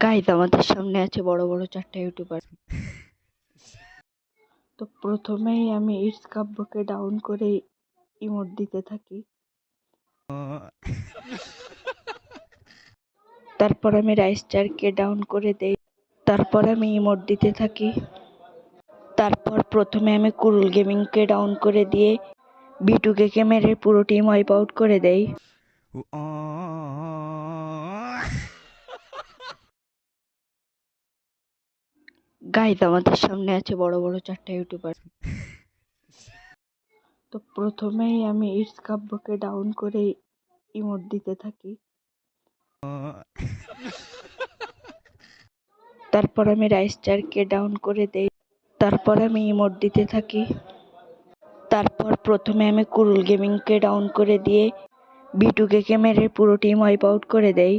Guys আমাদের সামনে আছে বড় বড় 4টা ইউটিউবার। তো প্রথমেই আমি ইটস কাব্যকে ডাউন করে ইমোট দিতে থাকি। তারপর আমি রাইস্টারকে ডাউন করে দেই। তারপর আমি ইমোট দিতে থাকি। তারপর প্রথমে আমি কুরুল গেমিংকে ডাউন করে দিয়ে বিটুকে মেরে পুরো টিম ওয়াইপ আউট করে দেই। গাইজ আমাদের সামনে আছে বড় বড় 4টা ইউটিউবার। তো প্রথমেই আমি ইটস কাব্যকে ডাউন করে ইমোট দিতে থাকি। তারপর আমি রাইস্টারকে ডাউন করে দেই। তারপর আমি ইমোট দিতে থাকি। তারপর প্রথমে আমি কুরুল গেমিংকে ডাউন করে দিয়ে বিটুকে মেরে পুরো টিম ওয়াইপ আউট করে দেই।